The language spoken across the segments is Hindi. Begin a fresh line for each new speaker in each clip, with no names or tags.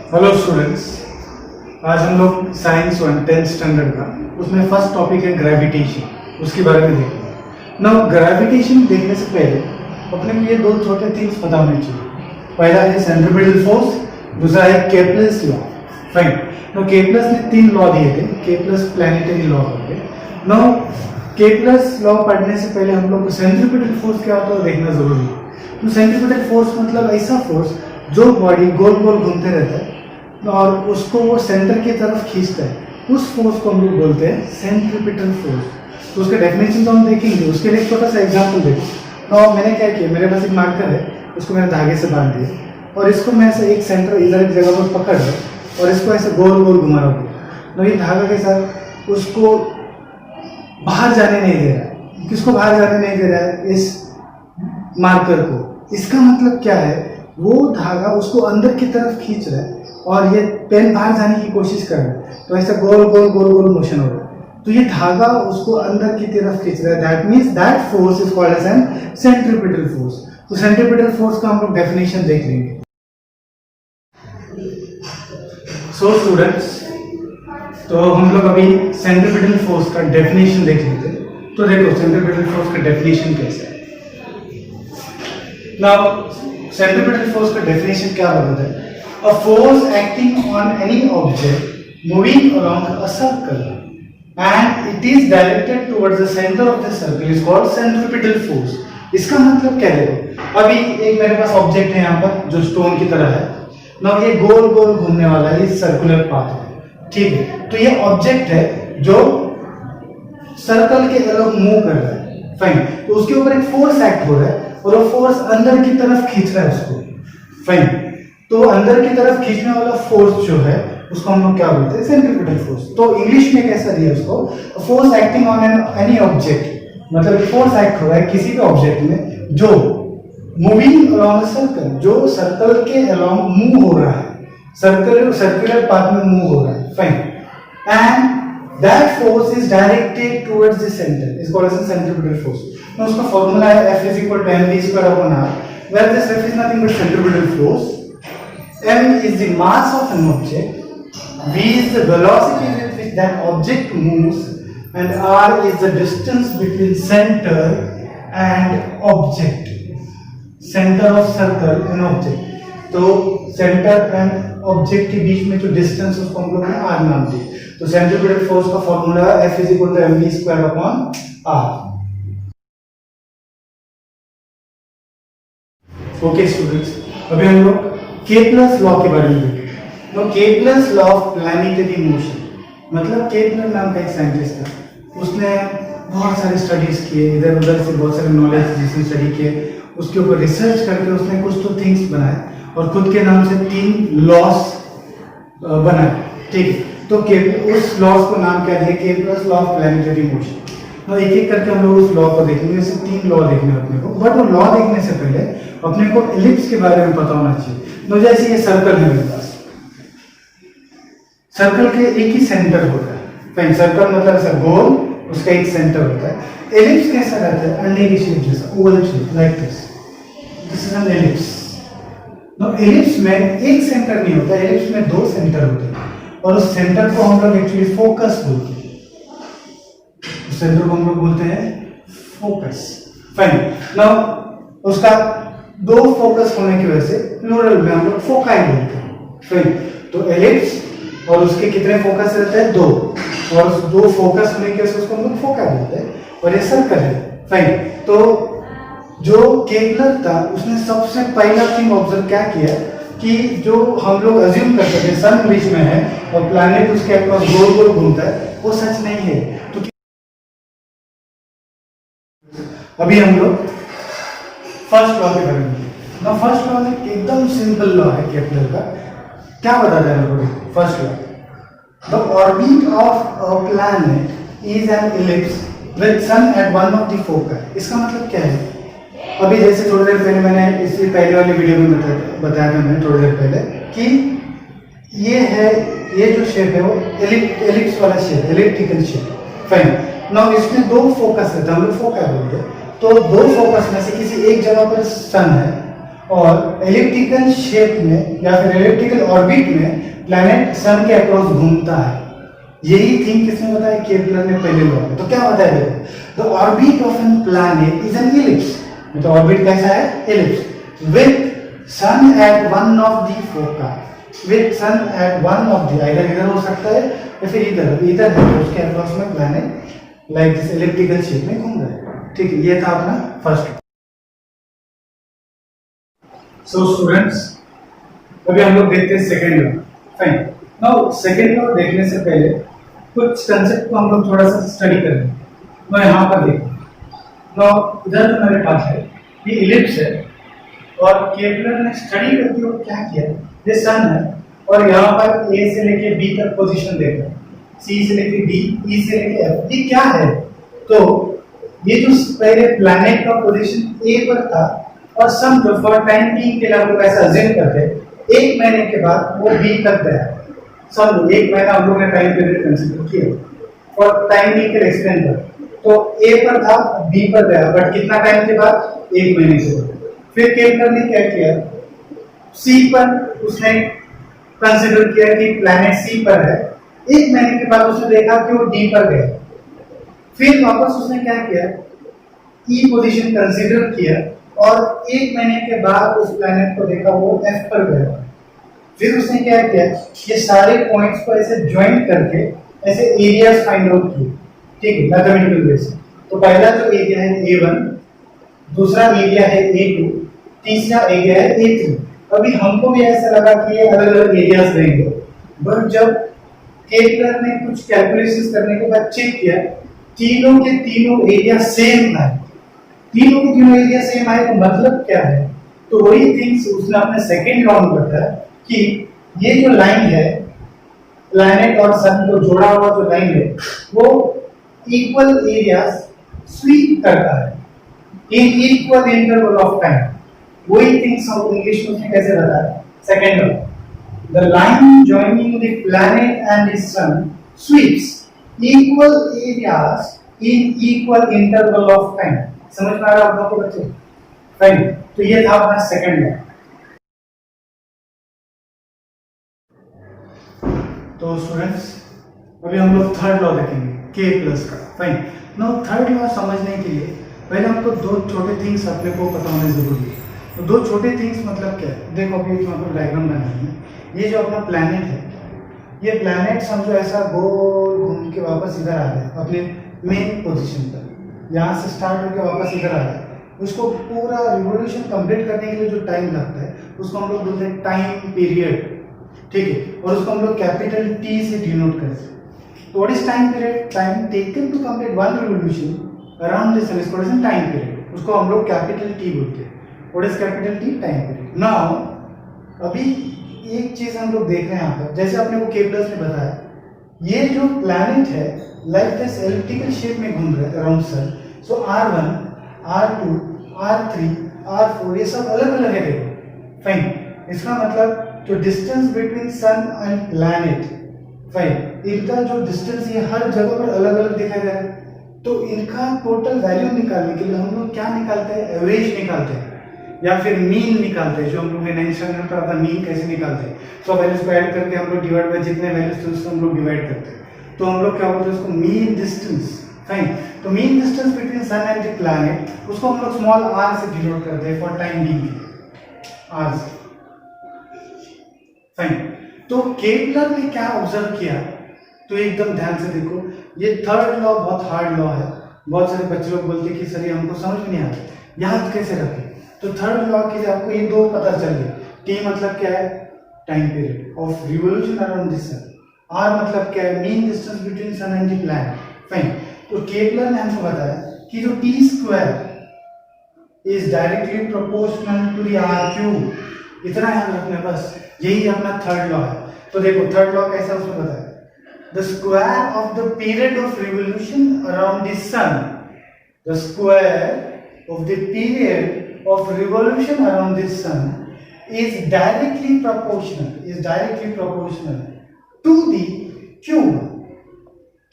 हेलो स्टूडेंट्स, आज हम लोग साइंस 10th स्टैंडर्ड का उसमें फर्स्ट टॉपिक है ग्रेविटेशन, उसके बारे में देखेंगे। नाउ ग्रेविटेशन देखने से पहले अपने को ये दो छोटे थिंग्स पता होने चाहिए। पहला है सेंट्रीपिटल फोर्स, दूसरा है Kepler's law. Fine. Now Kepler's ने 3 लॉ दिए थे, केप्लर्स प्लैनेटरी लॉ हो गए। नाउ केप्लर्स लॉ पढ़ने से पहले हम लोग को सेंट्रीपिटल फोर्स क्या होता है देखना जरूरी है। तो सेंट्रीपिटल फोर्स मतलब ऐसा फोर्स जो बॉडी गोल गोल घूमते रहता है और उसको वो सेंटर की तरफ खींचता है, उस फोर्स को हम लोग बोलते हैं सेंट्रीपिटल फोर्स। तो उसके डेफिनेशन तो हम देखेंगे, उसके लिए एक छोटा सा एग्जांपल देखो। तो मैंने क्या किया, मेरे पास एक मार्कर है, उसको मैंने धागे से बांध दिया और इसको मैं ऐसे एक सेंटर इधर एक जगह पर पकड़ रहा और इसको ऐसे गोल गोल घुमा रहा हूँ। तो ये धागा के साथ उसको बाहर जाने नहीं दे रहा है। किसको बाहर जाने नहीं दे रहा है? इस मार्कर को। इसका मतलब क्या है, वो धागा उसको अंदर की तरफ खींच रहा है और ये पेन बाहर जाने की कोशिश कर रहा है। तो ऐसा गोल गोल गोल गोल मोशन हो रहा है। तो ये धागा उसको अंदर की तरफ खींच रहा है। That means that force is called as an centripetal force. तो सेंट्रीपिटल फोर्स का हम लोग डेफिनेशन देख लेंगे। सो स्टूडेंट्स, तो हम लोग अभी सेंट्रीपिटल फोर्स का डेफिनेशन देख लेते हैं। तो देखो सेंट्रीपिटल फोर्स का डेफिनेशन कैसा है। नाउ सेंट्रीपिटल फोर्स का डेफिनेशन क्या बताता है? A force acting on any object moving along a circle and it is directed towards the center of the circle is called centripetal force. इसका मतलब क्या है? अभी एक मेरे पास ऑब्जेक्ट है यहाँ पर जो स्टोन की तरह है ना, ये गोल गोल घूमने वाला है, इस सर्कुलर पाथ है, ठीक है। तो ये ऑब्जेक्ट है जो सर्कल के अलग मूव कर रहा है। फाइन। तो उसके ऊपर एक फोर्स एक्ट हो रहा है और वो फोर्स अंदर की तरफ खींच रहा है उसको। फाइन। तो अंदर की तरफ खींचने वाला फोर्स जो है उसको हम लोग क्या बोलते हैं? Centripetal force. तो इंग्लिश में कैसा दिया उसको? Force acting on any object, मतलब फोर्स एक्ट हो रहा है किसी भी ऑब्जेक्ट में जो मूविंग अलोंग अ सर्कल, जो सर्कल के अलोंग मूव हो रहा है, सर्कुलर पाथ में मूव हो रहा है। Fine. And that force is directed towards the centre is called as centripetal force. तो उसका फार्मूला है F = mv²/r, where this F is nothing but centripetal force, m is the mass of an object, v is the velocity with which that object moves, and r is the distance between center and object, center of circle and object। तो सेंटर एंड ऑब्जेक्ट के बीच में जो डिस्टेंस उसको हम लोग ने r नाम दिया। तो सेंट्रीपिटल फोर्स का फार्मूला है F = mv²/r। ओके स्टूडेंट्स, अभी हम लोग केप्लर्स लॉ के बारे में देखेंगे। तो Kepler's law of planetary motion, मतलब केप्लर नाम का एक साइंटिस्ट था, उसने बहुत सारी स्टडीज किए, इधर उधर से बहुत सारे नॉलेज जिसने स्टडी किए, उसके ऊपर रिसर्च करके उसने कुछ तो थिंग्स बनाए और खुद के नाम से 3 लॉस बनाए, ठीक है। तो उस लॉस को नाम क्या दिया? Kepler's law of planetary motion. तो एक एक करके हम लोग उस लॉ को देखेंगे। ऐसे 3 लॉ देखने अपने को, बट वो लॉ देखने से पहले अपने को एलिप्स के बारे में पता होना चाहिए। तो जैसे ये सर्कल है मेरे पास, सर्कल के एक ही सेंटर होता है। फाइन। सर्कल मतलब ऐसा गोल, उसका एक सेंटर होता है। एलिप्स कैसा रहता है? अंडे की शेप जैसा, oval shape, like this. This is an ellipse. No, ellipse में एक सेंटर नहीं होता, एलिप्स में 2 सेंटर होते हैं और उस सेंटर को हम लोग एक्चुअली फोकस बोलते हैं। उस सेंटर को हम लोग बोलते हैं फोकस। फाइन। नाउ उसका 2 फोकस होने की वजह से प्लूरल में हम लोग फोकाई बोलते हैं। फाइन। तो एलिप्स और उसके कितने फोकस रहते हैं? 2, और 2 फोकस होने की वजह से उसको हम लोग फोकाई बोलते हैं। और ये सर्कल है। फाइन। तो जो केप्लर था उसने सबसे पहला थिंग ऑब्जर्व क्या किया कि जो हम लोग अज्यूम करते थे सन बीच में है और प्लैनेट उसके आसपास गोल गोल घूमता है, वो सच नहीं है। तो अभी हम लोग फर्स्ट लॉ के बारे में। ना फर्स्ट लॉ एकदम सिंपल लॉ है केप्लर का। क्या बताता है लोगों को? First law, the orbit of a planet is an ellipse with sun at one of the focus. इसका मतलब क्या है? अभी जैसे थोड़ी देर पहले मैंने इससे पहले वाली वीडियो में बताया था मैंने थोड़ी देर पहले कि ये है, ये जो शेप है वो एलिप्स वाला shape, elliptical shape. Fine. Now इसमें 2 फोकस रहता है, हम लोग फोकस बोलते हैं। तो 2 फोकस में से किसी एक जगह पर सन है और एलिप्टिकल शेप में या फिर एलिप्टिकल ऑर्बिट में प्लैनेट सन के अक्रॉस घूमता है। यही थिंग किसने बताया? केपलर ने पहले बताया। तो क्या बताया? देखो, the orbit of an planet is an ellipse. तो ऑर्बिट कैसा है? Ellipse with sun at one of the foci, with sun at one of the, either इधर हो सकता है या फिर इधर है, तो उसके अक्रॉस में planet like this elliptical shape में घूम रहा है। ठीक है, ये था अपना फर्स्ट। सो स्टूडेंट्स, अभी हम लोग देखते हैं second law. Fine, now second law देखने से पहले कुछ कंसेप्ट को हम लोग थोड़ा सा स्टडी करेंगे। मैं यहाँ पर देखो, नाउ इधर तो मेरे पास है ये इलिप्स है, और केपलर ने स्टडी करते हुए क्या किया, ये सन है और यहाँ पर ए से लेके बी तक पोजीशन देखा, सी से लेके डी, ई से लेके एफ, ये क्या है? तो ये जो पहले प्लैनेट का पोजीशन ए पर था और सम जो फॉर टाइम बीइंग के लिए हम लोग ऐसा अज्यूम करते हैं, एक महीने के बाद वो बी तक गया। समझो एक महीना हम लोग ने टाइम पीरियड कंसीडर किया और टाइम बीइंग के लिए एक्सटेंड कर, तो ए पर था बी पर गया, बट कितना टाइम के बाद? एक महीने के बाद। फिर केपलर ने क्या किया, सी पर उसने कंसीडर किया कि प्लैनेट सी पर है, एक महीने के बाद उसने देखा कि वो डी पर गया। फिर वापस उसने क्या किया, ई पोजीशन कंसीडर किया और एक महीने के बाद उस प्लैनेट को देखा वो एफ पर गया। फिर उसने क्या किया, ये सारे पॉइंट्स को ऐसे ज्वाइन करके ऐसे एरियाज फाइंड आउट किए। ठीक है, मैथमेटिकल वे से। तो पहला जो एरिया है A1, दूसरा एरिया है A2, तीसरा एरिया है A3। अभी हमको भी ऐसा लगा कि ये अलग अलग एरियाज रहेंगे, बट जब केपलर ने कुछ कैलकुलेशंस करने के बाद चेक किया, तीनों के तीनों एरिया सेम आए। तीनों के तीनों एरिया सेम आए तो मतलब क्या है? तो वही थिंग्स उसने अपने सेकेंड लॉ में बताया कि ये जो लाइन है प्लैनेट और सन को जोड़ा हुआ जो लाइन है वो इक्वल एरियाज स्वीप करता है in equal interval of time. वही थिंग्स हम इंग्लिश में उसने कैसे बताया? Second law, the line joining the planet and the sun sweeps equal areas in equal interval of time. समझ में आ रहा है आप लोगों को बच्चे? फाइन, तो ये था अपना सेकेंड लॉ। तो स्टूडेंट्स, अभी हम लोग थर्ड लॉ देखेंगे, के प्लस का। फाइन, नाउ थर्ड लॉ समझने के लिए पहले हमको दो छोटे थिंग्स अपने को पता होने जरूरी है। तो दो छोटे थिंग्स मतलब क्या है? देखो अभी जो हम डायग्राम बना रहे हैं, ये जो अपना प्लैनेट है, ये प्लैनेट समझो ऐसा गोल घूम के वापस इधर आ रहा है अपने मेन पोजीशन पर। यहाँ से स्टार्ट होकर वापस इधर आ रहा है। उसको पूरा रिवोल्यूशन कंप्लीट करने के लिए जो टाइम लगता है उसको हम लोग बोलते हैं टाइम पीरियड। ठीक है, और उसको हम लोग कैपिटल टी से डिनोट करते हैं। तो what is time period? Time taken to complete one revolution around the sun is called as time period. उसको हम लोग कैपिटल टी बोलते हैं। What is capital T? Time period. Now अभी एक चीज हम लोग देख रहे हैं यहाँ पर, जैसे अपने को केपलर ने बताया, ये जो प्लैनेट है लाइक दिस एलिप्टिकल शेप में घूम रहा है अराउंड सन। सो R1, R2, R3, R4 ये सब अलग अलग है। देखो फाइन, इसका मतलब जो distance between sun and planet, fine, इनका जो डिस्टेंस ये हर जगह पर अलग अलग दिखाई दे रहा है। तो इनका टोटल वैल्यू निकालने के लिए हम लोग क्या निकालते हैं? एवरेज निकालते हैं या फिर मीन निकालते हैं, जो हम लोग ने 9th स्टैंडर्ड में पढ़ा था, मीन कैसे निकालते हैं। तो वैल्यूज को ऐड करके हम लोग डिवाइड बाय जितने वैल्यूज थे उसको हम लोग डिवाइड करते हैं। तो हम लोग क्या बोलते हैं उसको? Mean distance. फाइन, तो mean distance between sun and the planet उसको हम लोग स्मॉल r से डिनोट करते हैं फॉर टाइम बीइंग, r से। फाइन, तो केपलर ने क्या ऑब्जर्व किया? तो एकदम ध्यान से देखो, ये थर्ड लॉ बहुत हार्ड लॉ है। बहुत सारे बच्चे लोग बोलते हैं कि सर ये हमको समझ में नहीं आ रहा, याद कैसे रखें? तो थर्ड लॉ के लिए आपको ये दो पता चल गए। टी मतलब क्या है? Time period of revolution around the sun. R मतलब क्या है? Mean distance between sun and the planet. Fine, तो केपलर ने हमको बताया कि जो T square is directly proportional to the R cube. इतना याद रखना बस, यही अपना थर्ड लॉ है। तो देखो थर्ड लॉ कैसा उसने बताया, the square of the period of revolution around the sun, the square of the period of revolution around this sun is directly proportional to the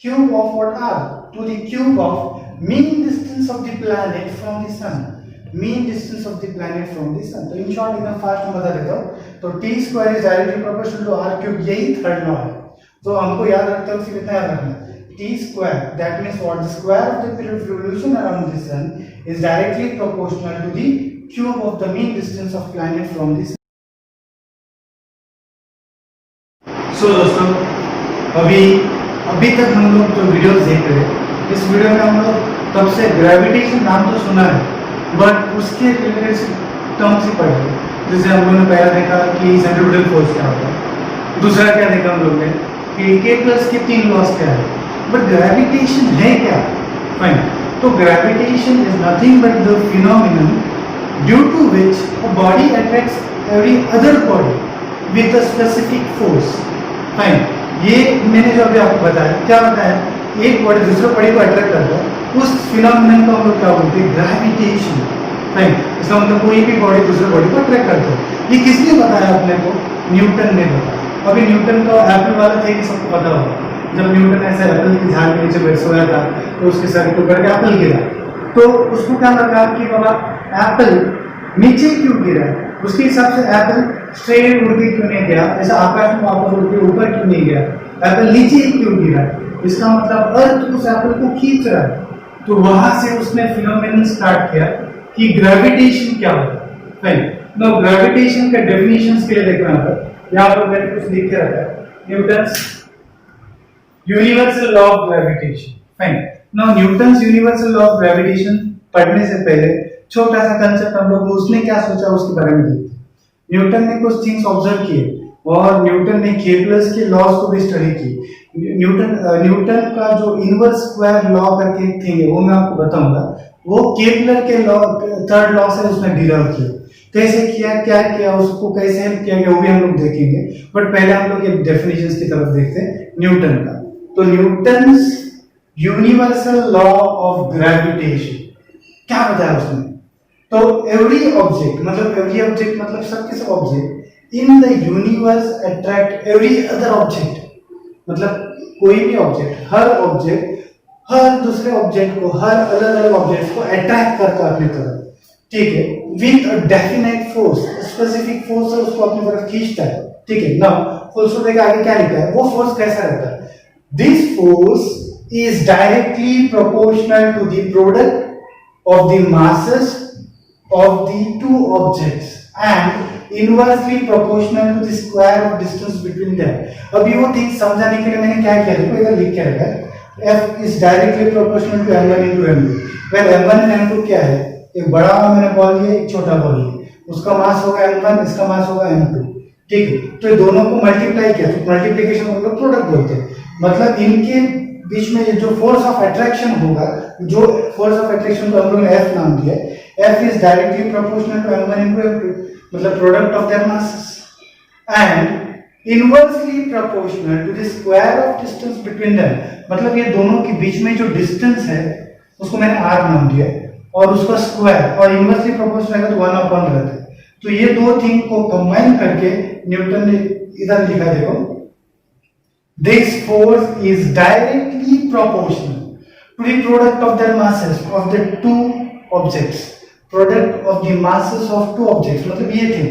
cube of what r, to the cube of mean distance of the planet from the sun, mean distance of the planet from the sun. तो इन शॉर्ट एकदम फास्ट में बता देता हूँ, तो T square is directly proportional to R cube, यही थर्ड लॉ है। तो हमको याद रखते हैं, उसी कितना याद रखना, T square that means what, the square of the period of revolution around the sun is directly proportional to the cube of the mean distance of planet from the sun. So दोस्तों, अभी तक हम लोग जो वीडियोस देख रहे हैं, इस वीडियो में हम लोग तब से ग्रेविटेशन नाम तो सुना है, बट उसके रिलेटेड टर्म्स ही पढ़ रहे। जैसे हम लोगों ने पहला देखा कि सेंट्रीफ्यूगल फोर्स क्या होता है, दूसरा क्या देखा हम लोग ने कि के प्लस के 3 लॉस क्या है, बट ग्रेविटेशन है क्या? फाइन, तो gravitation is nothing but the phenomenon due to which a body attracts every other body with a specific force. Fine, ये मैंने जो अभी आपको बताया, क्या बताया, एक बॉडी दूसरे बॉडी को अट्रैक्ट करता है, उस फिनोमिनन को हम लोग क्या बोलते हैं, ग्रेविटेशन। फाइन, इसका मतलब कोई भी बॉडी दूसरे बॉडी को अट्रैक्ट करता है। ये किसने बताया अपने को? न्यूटन ने बताया। अभी न्यूटन का एप्पल वाला थे कि सबको पता होगा, जब न्यूटन ऐसे एप्पल की झाड़ के नीचे बैठ सोया था तो उसके सर के ऊपर एप्पल गिरा, तो उसको क्या लगा कि बाबा एप्पल नीचे क्यों गिरा, उसके हिसाब से एप्पल स्ट्रेट उड़ के क्यों नहीं गया, ऐसा आकाश में वापस उड़ के ऊपर क्यों नहीं गया, एप्पल नीचे क्यों गिरा, इसका मतलब अर्थ उस एप्पल को खींच रहा है। तो वहां से उसने फिनोमेनन स्टार्ट किया कि ग्रेविटेशन क्या होता है। फाइन, नो ग्रेविटेशन के डेफिनेशंस के लिए देखो, यहाँ पर मैंने कुछ लिख के रखा है, Newton's universal law of gravitation. Fine, now Newton's universal law of gravitation पढ़ने से पहले छोटा सा कंसेप्ट हम लोग उसने क्या सोचा उसके बारे में देखते हैं। न्यूटन ने कुछ थिंग्स ऑब्जर्व किए और न्यूटन ने केपलर के लॉज को भी स्टडी की। न्यूटन का जो इनवर्स स्क्वायर लॉ करके एक थिंग है, वो मैं आपको बताऊंगा, वो केपलर के लॉ, थर्ड लॉ से उसने डिराइव किया। कैसे किया, क्या किया, उसको कैसे हेल्प किया गया, वो भी हम लोग देखेंगे। बट पहले हम लोग ये डेफिनेशंस की तरफ देखते हैं न्यूटन का। तो Newton's universal law of gravitation क्या बताया उसने? तो एवरी ऑब्जेक्ट मतलब सब के सब object in the universe attract every other object, मतलब कोई भी ऑब्जेक्ट, हर ऑब्जेक्ट हर दूसरे ऑब्जेक्ट को, हर अलग अलग ऑब्जेक्ट को अट्रैक्ट करता है अपनी तरफ, ठीक है, with a definite force, specific force से उसको अपनी तरफ खींचता है, ठीक है। नाउ फोर्स को देखा आगे क्या लिखा है, वो फोर्स कैसा रहता है, this force is directly proportional to the product of the masses of the two objects and inversely proportional to the square of distance between them। अभी वो थिंग समझाने के लिए मैंने क्या किया, देखो इधर लिख के रखा है, F is directly proportional to m1 into m2। Well m1 and m2 क्या है, एक बड़ा मैंने बॉल लिया, एक छोटा बॉल लिया, उसका मास होगा m1, इसका मास होगा m2, ठीक है। तो ये दोनों को मल्टीप्लाई किया, तो मल्टीप्लिकेशन हम लोग प्रोडक्ट बोलते हैं। मतलब इनके बीच में जो फोर्स ऑफ अट्रैक्शन होगा, जो फोर्स ऑफ अट्रैक्शन को हम लोगों ने F नाम दिया है, F is directly proportional to m1 into m2, मतलब product of their masses, and inversely proportional to the square of distance between them, मतलब ये दोनों के बीच में जो डिस्टेंस है उसको मैंने r नाम दिया है, और उसका स्क्वायर, और इनवर्सली प्रोपोर्शनल है तो 1/, रहता है। तो ये दो थिंग को कंबाइन करके न्यूटन ने इधर लिखा, देखो, this force is directly proportional to the product of their masses of the two objects, product of the masses of two objects, मतलब ये thing,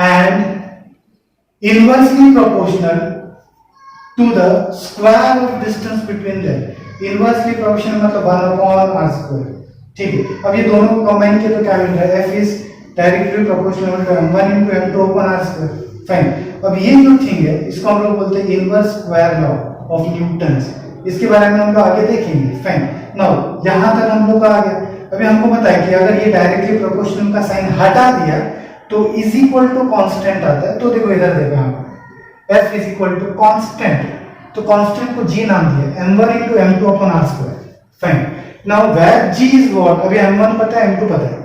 and inversely proportional to the square of distance between them। inversely proportional मतलब 1/r², ठीक है। अब ये दोनों को कंबाइन किया तो क्या मिल रहा है, F is directly proportional to m1 into m2/r²। Fine, अब ये जो थिंग है इसको हम लोग बोलते हैं inverse square law of Newton's. इसके बारे में हम लोग आगे देखेंगे। फाइन, नाउ यहां तक हम लोग आ गया। अभी हमको पता है कि अगर ये डायरेक्टली प्रोपोर्शनल का साइन हटा दिया तो इज इक्वल टू कांस्टेंट आता है। तो देखो इधर देखो, यहाँ F is equal to constant, तो कांस्टेंट को G नाम दिया, m1 into m2/r²। Fine, now where G is what, अभी m1 पता है, m2 पता है,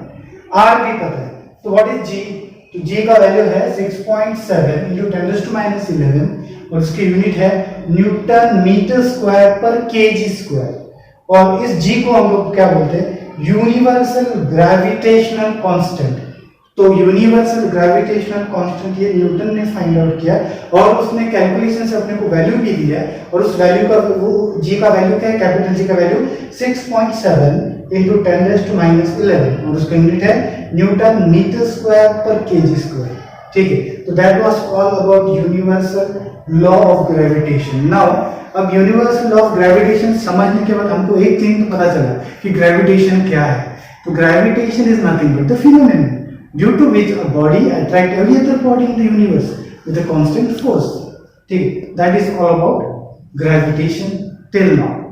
R भी पता है, तो व्हाट इज G? तो G का वैल्यू है 6.7 into 10⁻11 और इसकी यूनिट है न्यूटन मीटर स्क्वायर पर केजी स्क्वायर। और इस G को हम लोग क्या बोलते हैं, यूनिवर्सल ग्रेविटेशनल कांस्टेंट। तो यूनिवर्सल ग्रेविटेशनल कांस्टेंट ये न्यूटन ने फाइंड आउट किया और उसने कैलकुलेशन से अपने को वैल्यू भी दिया, और उस वैल्यू का वो G का वैल्यू क्या है, कैपिटल G का वैल्यू 6.7 into 10⁻⁻11 और उसका यूनिट है न्यूटन मीटर स्क्वायर पर केजी स्क्वायर। ठीक है, तो that was all about universal law of gravitation. Now अब यूनिवर्सल लॉ ऑफ ग्रेविटेशन समझने के बाद हमको एक चीज तो पता चला कि ग्रेविटेशन क्या है। तो gravitation is nothing but the phenomenon due to which a body attract every other body in the universe with a constant force. ठीक है, that is all about gravitation till now.